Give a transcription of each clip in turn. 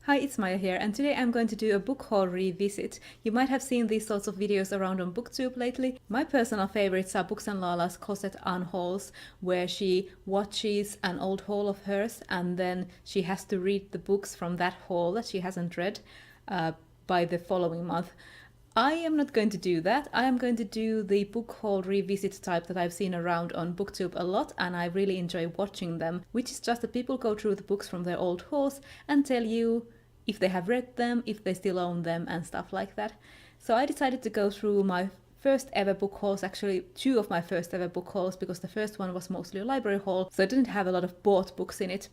Hi, it's Maija here, and today I'm going to do a book haul revisit. You might have seen these sorts of videos around on BookTube lately. My personal favorites are BooksandLala's Cosette Unhauls, where she watches an old haul of hers and then she has to read the books from that haul that she hasn't read by the following month. I am not going to do that. I am going to do the book haul revisit type that I've seen around on BookTube a lot, and I really enjoy watching them, which is just that people go through the books from their old hauls and tell you if they have read them, if they still own them, and stuff like that. So I decided to go through my first ever book hauls, actually two of my first ever book hauls, because the first one was mostly a library haul, so I didn't have a lot of bought books in it.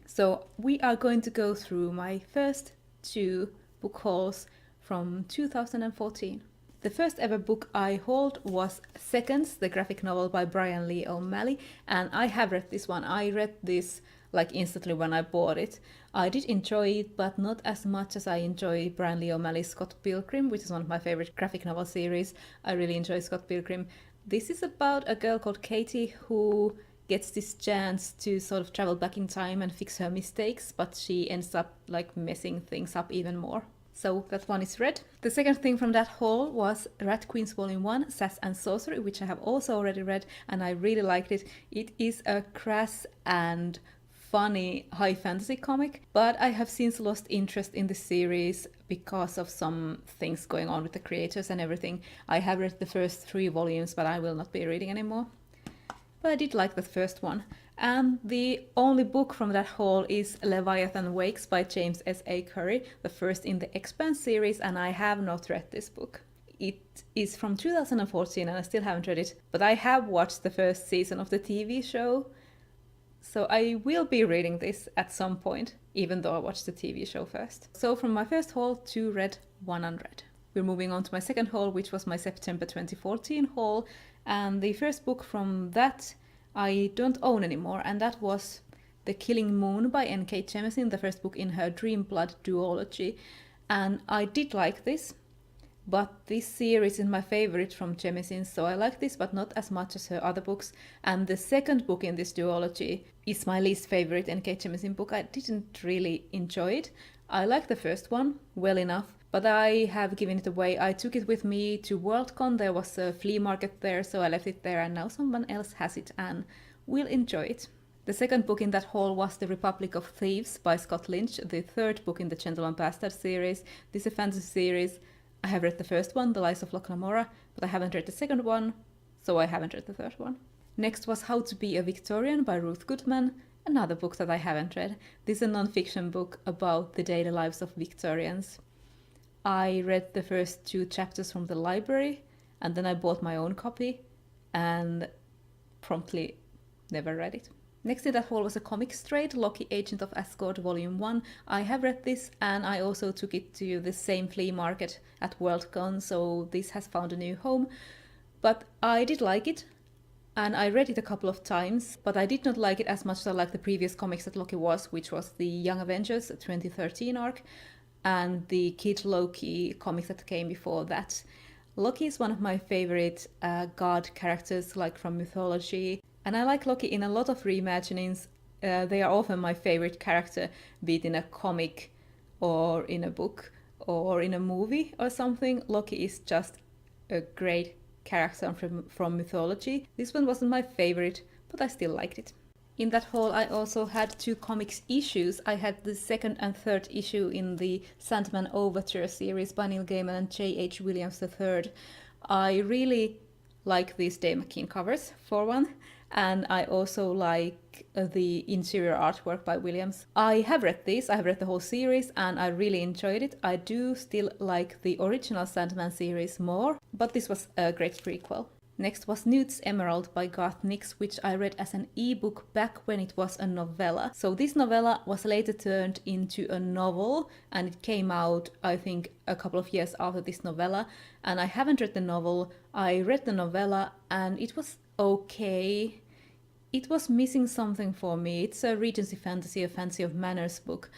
So we are going to go through my first two book hauls from 2014. The first ever book I hauled was Seconds, the graphic novel by Brian Lee O'Malley, and I have read this one. I read this like instantly when I bought it. I did enjoy it, but not as much as I enjoy Brian Lee O'Malley's Scott Pilgrim, which is one of my favorite graphic novel series. I really enjoy Scott Pilgrim. This is about a girl called Katie who gets this chance to sort of travel back in time and fix her mistakes, but she ends up like messing things up even more. So that one is read. The second thing from that haul was Rat Queens Volume 1, Sass and Sorcery, which I have also already read, and I really liked it. It is a crass and funny high fantasy comic, but I have since lost interest in the series because of some things going on with the creators and everything. I have read the first 3 volumes, but I will not be reading anymore. But I did like the first one. And the only book from that haul is Leviathan Wakes by James S.A. Curry, the first in the Expanse series, and I have not read this book. It is from 2014 and I still haven't read it, but I have watched the first season of the TV show, so I will be reading this at some point, even though I watched the TV show first. So from my first haul to read 100. We're moving on to my second haul, which was my September 2014 haul, and the first book from that I don't own anymore, and that was The Killing Moon by N.K. Jemisin, the first book in her Dream Blood duology. And I did like this, but this series is my favorite from Jemisin, so I like this, but not as much as her other books. And the second book in this duology is my least favorite N.K. Jemisin book. I didn't really enjoy it. I like the first one well enough, but I have given it away. I took it with me to Worldcon. There was a flea market there, so I left it there, and now someone else has it and will enjoy it. The second book in that haul was The Republic of Thieves by Scott Lynch, the third book in the Gentleman Bastard series. This is a fantasy series. I have read the first one, The Lies of Locke Lamora, but I haven't read the second one, so I haven't read the third one. Next was How to Be a Victorian by Ruth Goodman, another book that I haven't read. This is a non-fiction book about the daily lives of Victorians. I read the first 2 chapters from the library, and then I bought my own copy, and promptly never read it. Next in that haul was a comics trade, Loki Agent of Asgard Volume 1. I have read this, and I also took it to the same flea market at Worldcon, so this has found a new home. But I did like it, and I read it a couple of times, but I did not like it as much as I liked the previous comics that Loki was, which was the Young Avengers 2013 arc, and the Kid Loki comics that came before that. Loki is one of my favorite god characters, like from mythology, and I like Loki in a lot of reimaginings. They are often my favorite character, be it in a comic or in a book or in a movie or something. Loki is just a great character from mythology. This one wasn't my favorite, but I still liked it. In that haul I also had 2 comics issues. I had the second and third issue in the Sandman Overture series by Neil Gaiman and J.H. Williams III. I really like these Dave McKean covers, for one, and I also like the interior artwork by Williams. I have read these, I have read the whole series, and I really enjoyed it. I do still like the original Sandman series more, but this was a great prequel. Next was Newt's Emerald by Garth Nix, which I read as an ebook back when it was a novella. So this novella was later turned into a novel, and it came out, I think, a couple of years after this novella. And I haven't read the novel. I read the novella, and it was okay. It was missing something for me. It's a Regency fantasy, a fancy of manners book,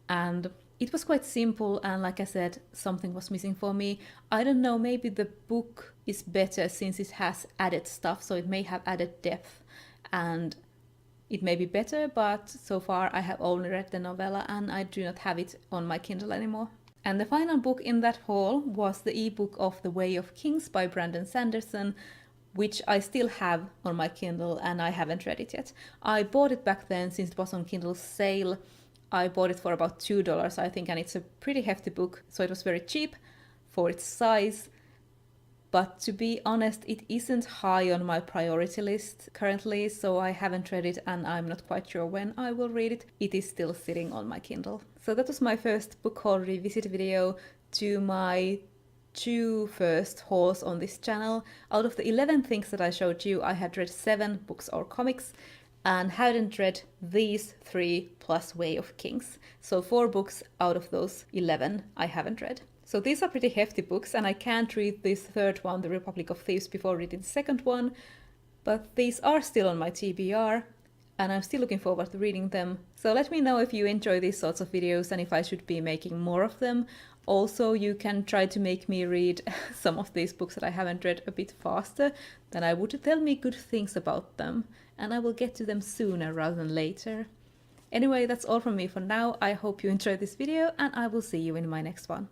and it was quite simple, and like I said, something was missing for me. I don't know, maybe the book is better since it has added stuff, so it may have added depth, and It may be better, but so far I have only read the novella and I do not have it on my Kindle anymore. And the final book in that haul was the ebook of The Way of Kings by Brandon Sanderson, which I still have on my Kindle and I haven't read it yet. I bought it back then since it was on Kindle sale. I bought it for about $2, I think, and it's a pretty hefty book, so it was very cheap for its size. But to be honest, it isn't high on my priority list currently, so I haven't read it and I'm not quite sure when I will read it. It is still sitting on my Kindle. So that was my first book haul revisit video to my 2 first hauls on this channel. Out of the 11 things that I showed you, I had read 7 books or comics and hadn't read these 3 plus Way of Kings. So 4 books out of those 11 I haven't read. So these are pretty hefty books and I can't read this third one, The Republic of Thieves, before reading the second one, but these are still on my TBR and I'm still looking forward to reading them. So let me know if you enjoy these sorts of videos and if I should be making more of them. Also, you can try to make me read some of these books that I haven't read a bit faster, then I would tell me good things about them and I will get to them sooner rather than later. Anyway, that's all from me for now. I hope you enjoyed this video and I will see you in my next one.